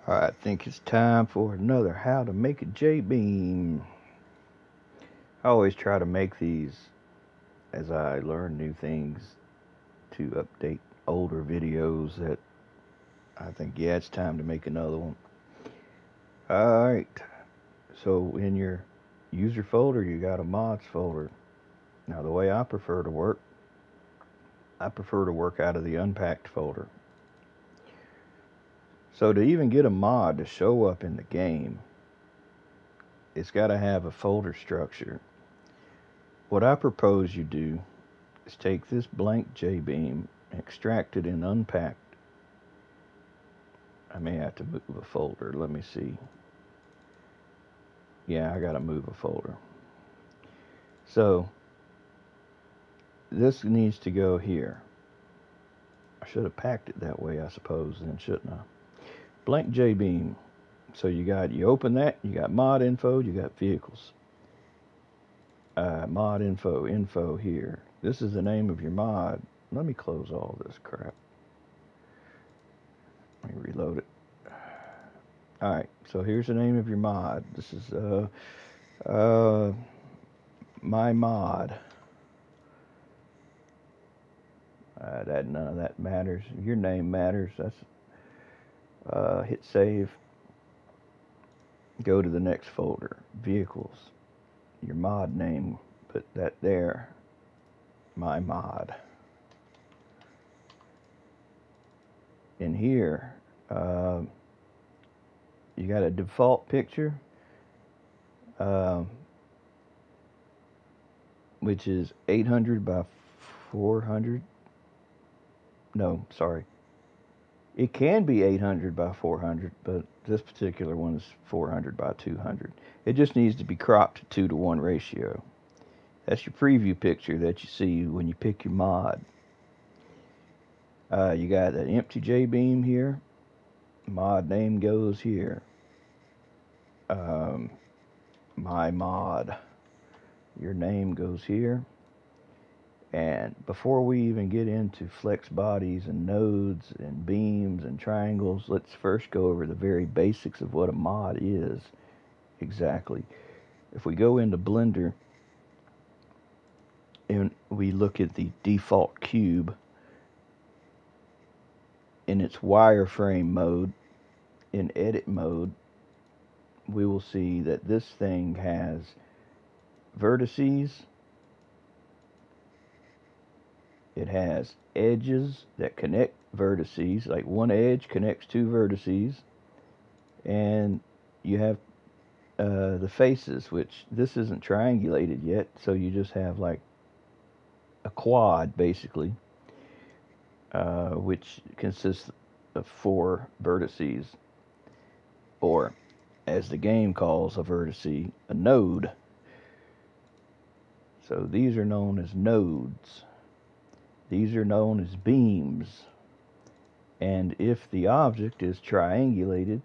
I think it's time for another how to make a Jbeam. I always try to make these as I learn new things to update older videos that I think, yeah, it's time to make another one. Alright, so in your user folder, you got a mods folder. Now, the way I prefer to work out of the unpacked folder. So to even get a mod to show up in the game, it's got to have a folder structure. What I propose you do is take this blank Jbeam, extract it in unpacked. I may have to move a folder. Let me see. Yeah, I got to move a folder. So this needs to go here. I should have packed it that way, I suppose, then, shouldn't I? Blank Jbeam. So you open that, you got mod info, you got vehicles. Mod info here. This is the name of your mod. Let me close all this crap. Let me reload it. Alright, so here's the name of your mod. This is my mod. None of that matters. Your name matters. That's hit save. Go to the next folder. Vehicles. Your mod name. Put that there. My mod. In here, you got a default picture, which is 800 by 400. No, sorry. It can be 800 by 400, but this particular one is 400 by 200. It just needs to be cropped to 2:1 ratio. That's your preview picture that you see when you pick your mod. You got an empty Jbeam here. Mod name goes here. My mod. Your name goes here. And before we even get into flex bodies and nodes and beams and triangles, let's first go over the very basics of what a mod is exactly. If we go into Blender and we look at the default cube in its wireframe mode, in edit mode, we will see that this thing has vertices. It has edges that connect vertices, like one edge connects two vertices, and you have the faces, which this isn't triangulated yet, so you just have like a quad basically, which consists of 4 vertices, or as the game calls a vertice, a node. So these are known as nodes. These are known as beams. And if the object is triangulated,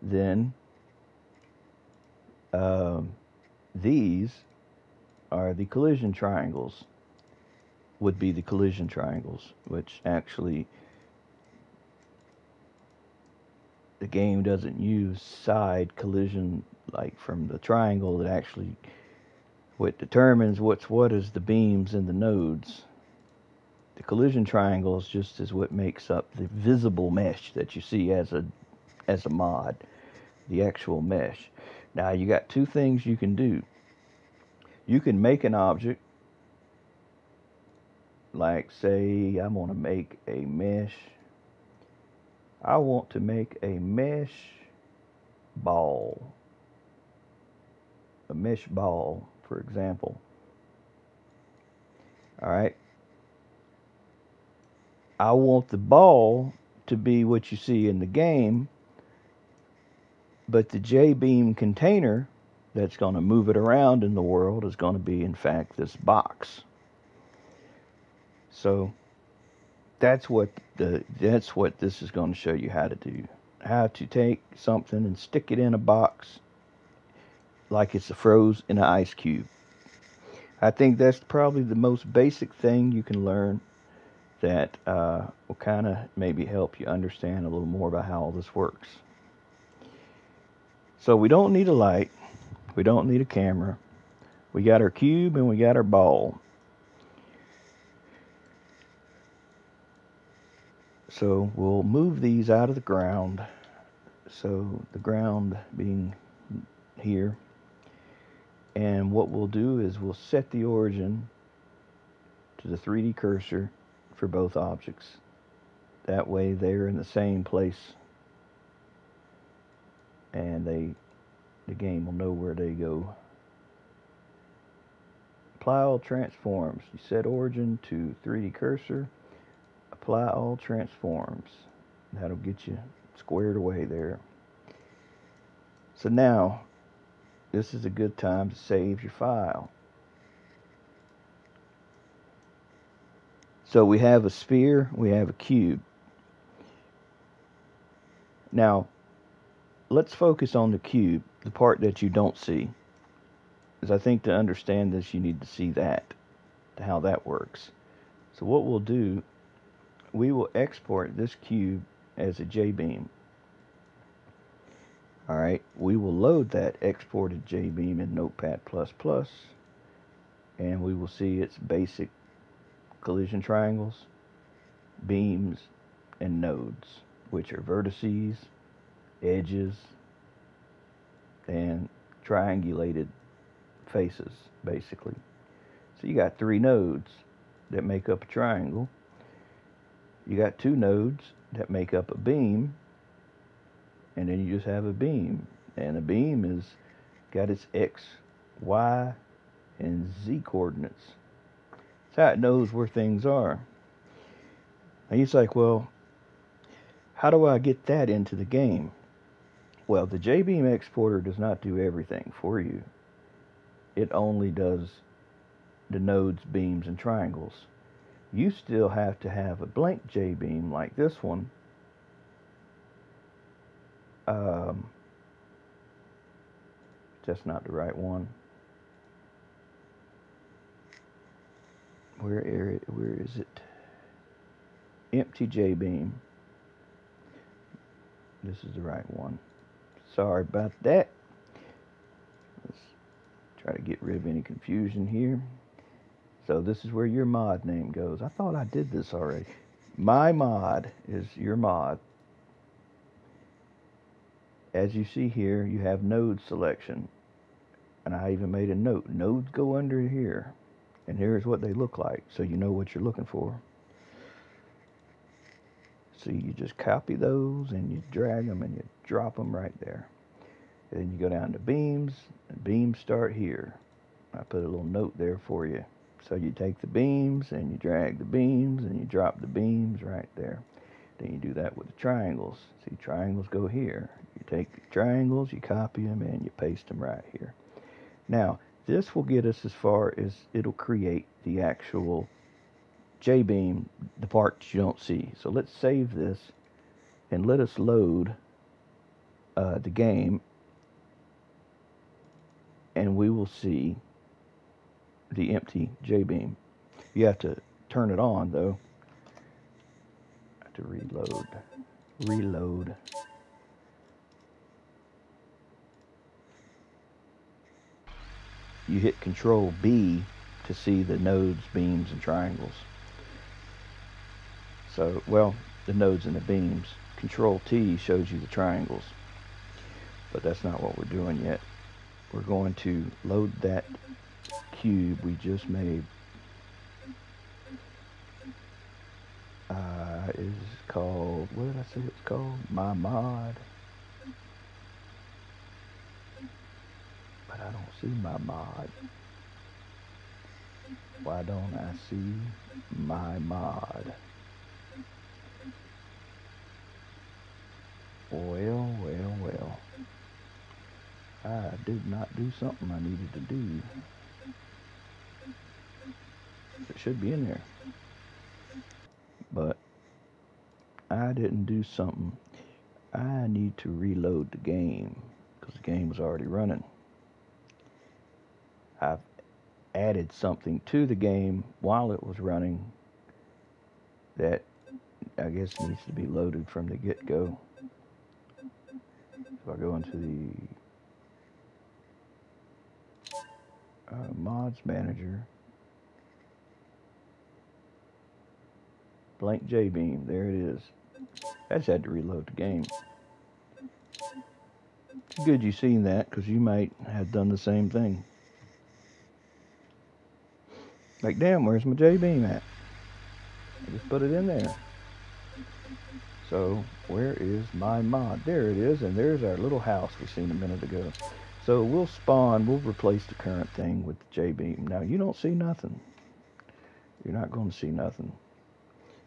then these are the collision triangles, would be the collision triangles, which actually the game doesn't use side collision like from the triangle. It actually, what determines what is the beams and the nodes. The collision triangles just is what makes up the visible mesh that you see as a mod, the actual mesh. Now you got 2 things you can do. You can make an object, like say I want to make a mesh. I want to make a mesh ball. A mesh ball, for example. Alright. I want the ball to be what you see in the game, but the Jbeam container that's going to move it around in the world is going to be, in fact, this box. So that's what this is going to show you how to do. How to take something and stick it in a box like it's froze in an ice cube. I think that's probably the most basic thing you can learn that will kind of maybe help you understand a little more about how all this works. So we don't need a light, we don't need a camera. We got our cube and we got our ball. So we'll move these out of the ground. So the ground being here. And what we'll do is we'll set the origin to the 3D cursor for both objects. That way they're in the same place and the game will know where they go. Apply all transforms. You set origin to 3D cursor. Apply all transforms. That'll get you squared away there. So now, this is a good time to save your file. So we have a sphere, we have a cube. Now, let's focus on the cube, the part that you don't see. Because I think to understand this, you need to see that, how that works. So what we'll do, we will export this cube as a Jbeam. Alright, we will load that exported Jbeam in Notepad++, and we will see its basic collision triangles, beams, and nodes, which are vertices, edges, and triangulated faces, basically. So you got 3 nodes that make up a triangle. You got 2 nodes that make up a beam, and then you just have a beam. And a beam is got its X, Y, and Z coordinates. That's how it knows where things are. And he's like, well, how do I get that into the game? Well, the Jbeam exporter does not do everything for you. It only does the nodes, beams, and triangles. You still have to have a blank Jbeam like this one. That's not the right one. Where is it? Empty Jbeam. This is the right one. Sorry about that. Let's try to get rid of any confusion here. So this is where your mod name goes. I thought I did this already. My mod is your mod. As you see here, you have node selection. And I even made a note. Nodes go under here. And here's what they look like, so you know what you're looking for. So you just copy those and you drag them and you drop them right there. And then you go down to beams, and beams start here. I put a little note there for you. So you take the beams and you drag the beams and you drop the beams right there. Then you do that with the triangles. See, triangles go here. You take the triangles, you copy them, and you paste them right here. Now, this will get us as far as it'll create the actual Jbeam, the parts you don't see. So let's save this and let us load the game, and we will see the empty Jbeam. You have to turn it on though. I have to reload. You hit Control B to see the nodes, beams, and triangles. So, well, the nodes and the beams. Control T shows you the triangles. But that's not what we're doing yet. We're going to load that cube we just made. Is called, what did I say it's called? My mod. But I don't see my mod. Why don't I see my mod? Well. I did not do something I needed to do. It should be in there. But I didn't do something. I need to reload the game because the game was already running. I've added something to the game while it was running that I guess needs to be loaded from the get-go. So I go into the mods manager, blank Jbeam, there it is. I just had to reload the game. It's good you seen that, because you might have done the same thing. Like, damn, where's my Jbeam at? I just put it in there. So, where is my mod? There it is, and there's our little house we seen a minute ago. So we'll replace the current thing with the Jbeam. Now, you don't see nothing. You're not going to see nothing.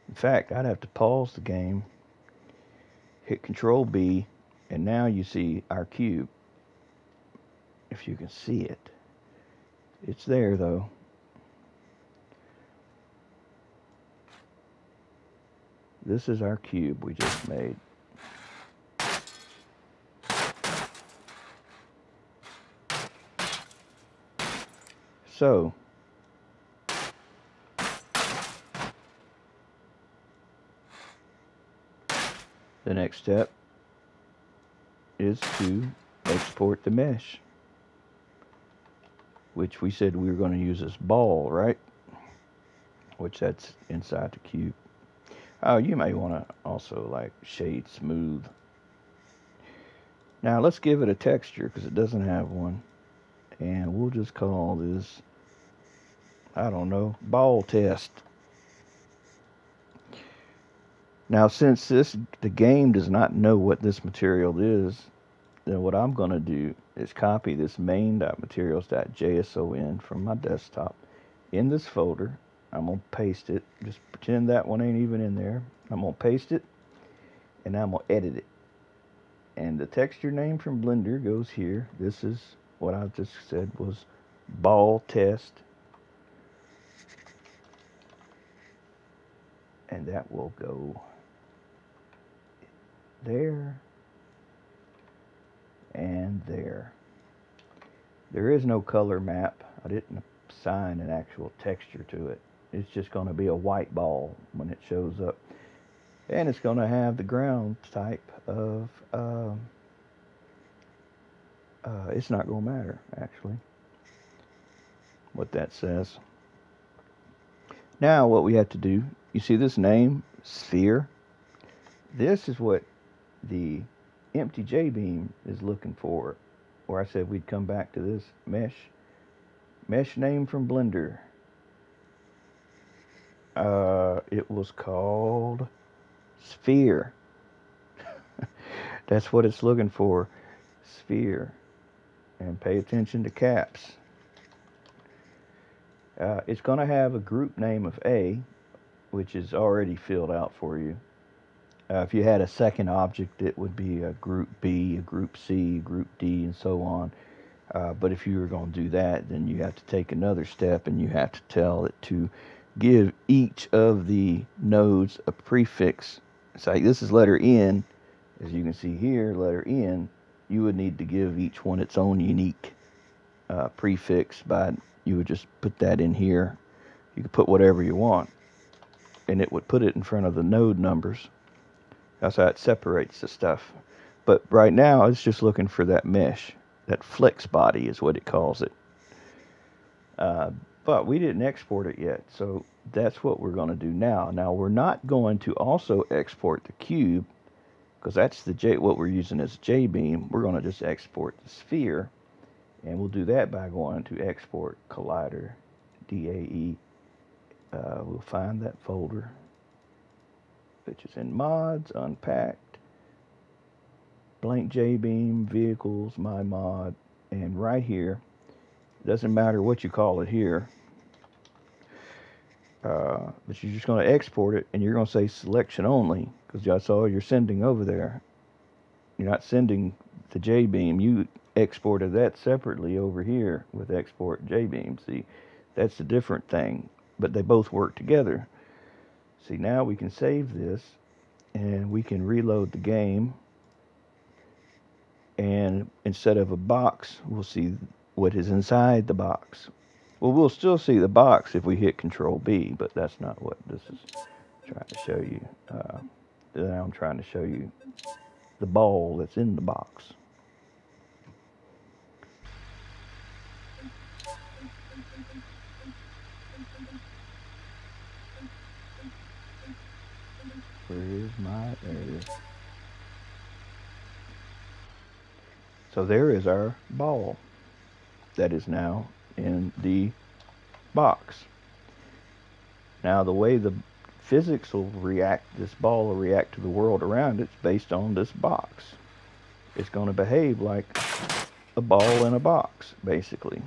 In fact, I'd have to pause the game, hit Control B, and now you see our cube. If you can see it. It's there, though. This is our cube we just made. So, the next step is to export the mesh, which we said we were going to use as ball, right? Which that's inside the cube. Oh, you may want to also like shade smooth. Now let's give it a texture because it doesn't have one. And we'll just call this, I don't know, ball test. Now since the game does not know what this material is, then what I'm going to do is copy this main.materials.json from my desktop in this folder. I'm going to paste it. Just pretend that one ain't even in there. I'm going to paste it, and I'm going to edit it. And the texture name from Blender goes here. This is what I just said was ball test. And that will go there and there. There is no color map. I didn't assign an actual texture to it. It's just going to be a white ball when it shows up. And it's going to have the ground type of, it's not going to matter, actually, what that says. Now what we have to do, you see this name, sphere? This is what the empty Jbeam is looking for, where I said we'd come back to this mesh name from Blender. It was called sphere. That's what it's looking for, sphere. And pay attention to caps. It's going to have a group name of A, which is already filled out for you. If you had a second object, it would be a group B, a group C, a group D, and so on. But if you were going to do that, then you have to take another step, and you have to tell it to give each of the nodes a prefix. It's like this is letter N. As you can see here, letter N, you would need to give each one its own unique prefix. You would just put that in here. You could put whatever you want, and it would put it in front of the node numbers. That's how it separates the stuff. But right now, it's just looking for that mesh. That flex body is what it calls it. But we didn't export it yet, so that's what we're going to do now. Now, we're not going to also export the cube, because that's what we're using as Jbeam. We're going to just export the sphere, and we'll do that by going to Export Collider, DAE. We'll find that folder, which is in Mods, Unpacked, Blank Jbeam, Vehicles, My Mod, and right here, doesn't matter what you call it here, but you're just going to export it, and you're going to say Selection Only, because that's all you're sending over there. You're not sending the Jbeam. You exported that separately over here with Export Jbeam. See, that's a different thing, but they both work together. See, now we can save this, and we can reload the game, and instead of a box, we'll see what is inside the box. Well, we'll still see the box if we hit Control B, but that's not what this is trying to show you. Now I'm trying to show you the ball that's in the box. Where is my? There it is. So there is our ball that is now in the box. Now the way the physics will react, this ball will react to the world around it, it's based on this box. It's going to behave like a ball in a box, basically.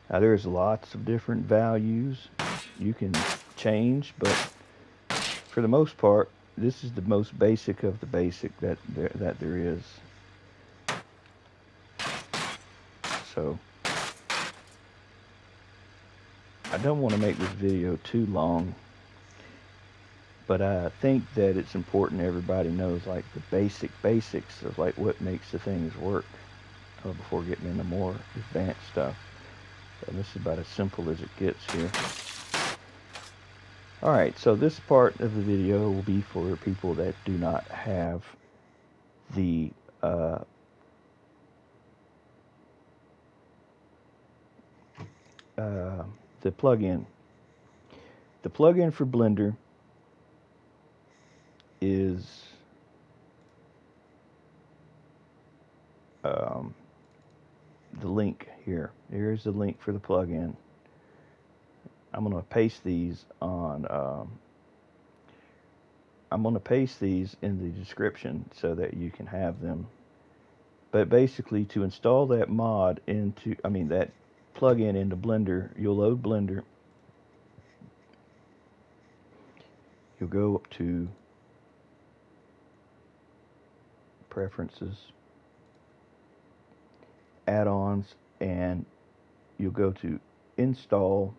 Now there's lots of different values you can change, but for the most part, this is the most basic of the basic that there is. So I don't want to make this video too long, but I think that it's important everybody knows like the basics of like what makes the things work before getting into more advanced stuff. And this is about as simple as it gets here. Alright, so this part of the video will be for people that do not have the plugin. The plugin for Blender is the link here. Here's the link for the plugin. I'm going to paste these on. I'm going to paste these in the description so that you can have them. But basically, to install that mod into, that plugin into Blender, you'll load Blender. You'll go up to Preferences, Add-ons, and you'll go to Install.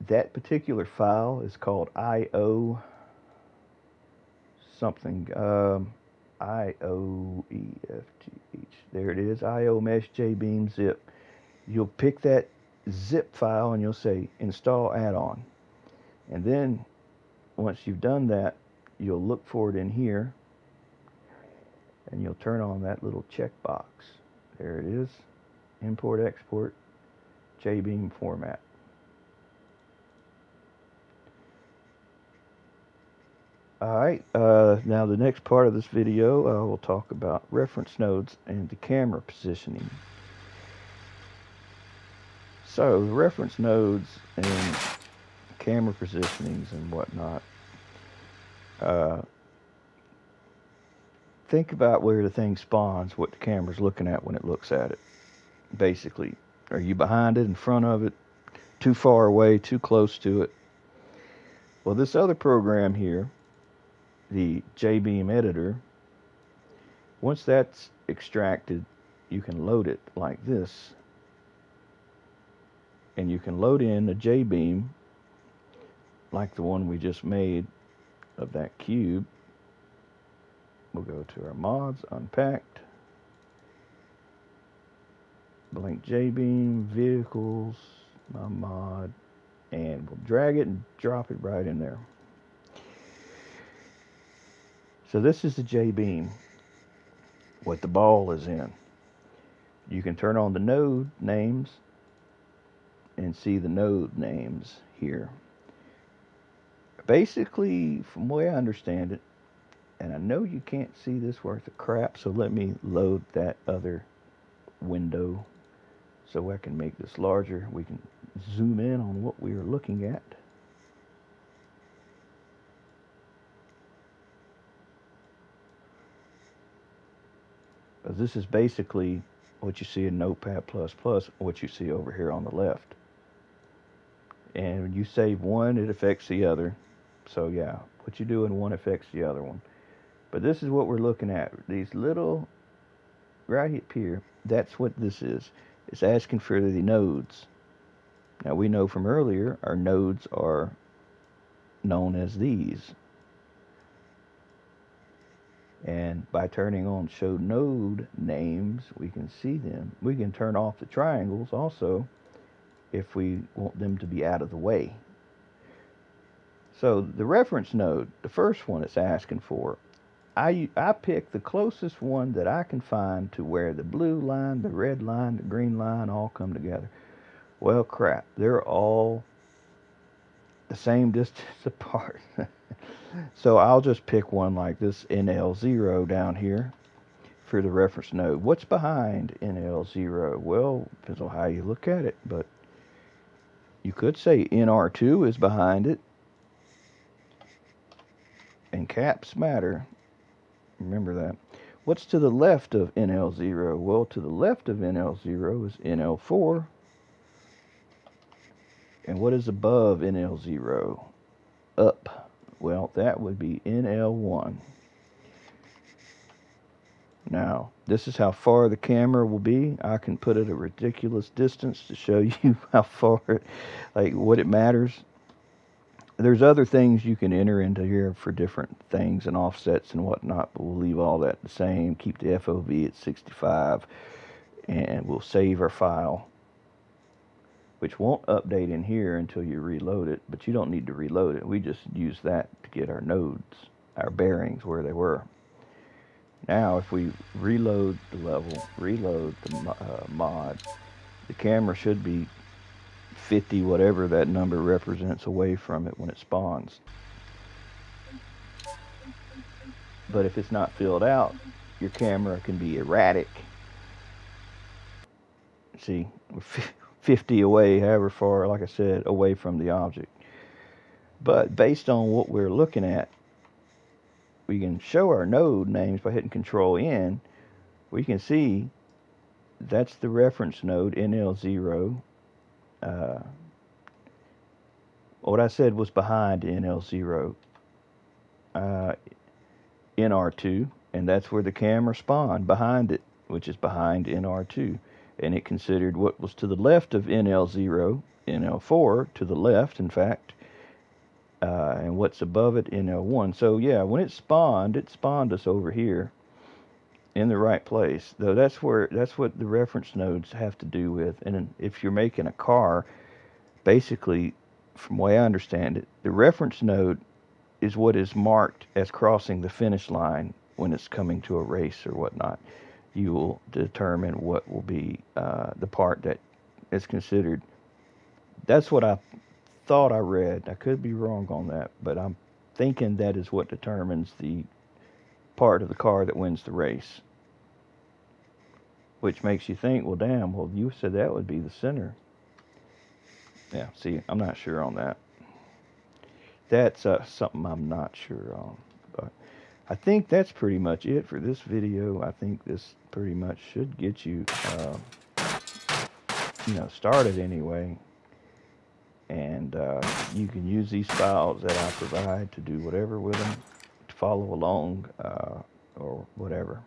That particular file is called IO something, IOEFTH. There it is, IO Mesh Jbeam Zip. You'll pick that zip file and you'll say Install Add-on. And then once you've done that, you'll look for it in here and you'll turn on that little checkbox. There it is, Import Export Jbeam Format. Alright, now the next part of this video, we'll talk about reference nodes and the camera positioning. So, the reference nodes and camera positionings and whatnot. Think about where the thing spawns, what the camera's looking at when it looks at it. Basically, are you behind it, in front of it, too far away, too close to it? Well, this other program here, the Jbeam Editor, once that's extracted, you can load it like this. And you can load in a Jbeam like the one we just made of that cube. We'll go to our mods, unpacked, blank Jbeam, vehicles, my mod, and we'll drag it and drop it right in there. So this is the Jbeam, what the ball is in. You can turn on the node names and see the node names here. Basically, from the way I understand it, and I know you can't see this worth of crap, so let me load that other window so I can make this larger. We can zoom in on what we are looking at. This is basically what you see in Notepad++, what you see over here on the left. And when you save one, it affects the other. So yeah, what you do in one affects the other one. But this is what we're looking at. These little, right here, that's what this is. It's asking for the nodes. Now we know from earlier, our nodes are known as these. And by turning on show node names, we can see them. We can turn off the triangles also if we want them to be out of the way. So the reference node, the first one it's asking for, I pick the closest one that I can find to where the blue line, the red line, the green line all come together. Well, crap, they're all the same distance apart. So I'll just pick one like this NL0 down here for the reference node. What's behind NL0? Well, depends on how you look at it, but you could say NR2 is behind it. And caps matter. Remember that. What's to the left of NL0? Well, to the left of NL0 is NL4. And what is above NL0? Up. Well, that would be NL1. Now, this is how far the camera will be. I can put it a ridiculous distance to show you how far, like what it matters. There's other things you can enter into here for different things and offsets and whatnot, but we'll leave all that the same. Keep the FOV at 65, and we'll save our file, which won't update in here until you reload it, but you don't need to reload it. We just use that to get our nodes, our bearings where they were. Now, if we reload the level, reload the mod, the camera should be 50, whatever that number represents, away from it when it spawns. But if it's not filled out, your camera can be erratic. See, we're 50 away, however far, like I said, away from the object. But based on what we're looking at, we can show our node names by hitting Control N. We can see that's the reference node, NL0. What I said was behind NL0, NR2, and that's where the camera spawned, behind it, which is behind NR2. And it considered what was to the left of NL0, NL4, to the left, in fact, and what's above it, NL1. So yeah, when it spawned us over here in the right place. Though that's what the reference nodes have to do with. And if you're making a car, basically, from the way I understand it, the reference node is what is marked as crossing the finish line when it's coming to a race or whatnot. You will determine what will be the part that is considered. That's what I thought I read. I could be wrong on that, but I'm thinking that is what determines the part of the car that wins the race. Which makes you think, well, damn, well, you said that would be the center. Yeah, see, I'm not sure on that. That's something I'm not sure on. But I think that's pretty much it for this video. I think this pretty much should get you, started anyway. And you can use these files that I provide to do whatever with them, to follow along, or whatever.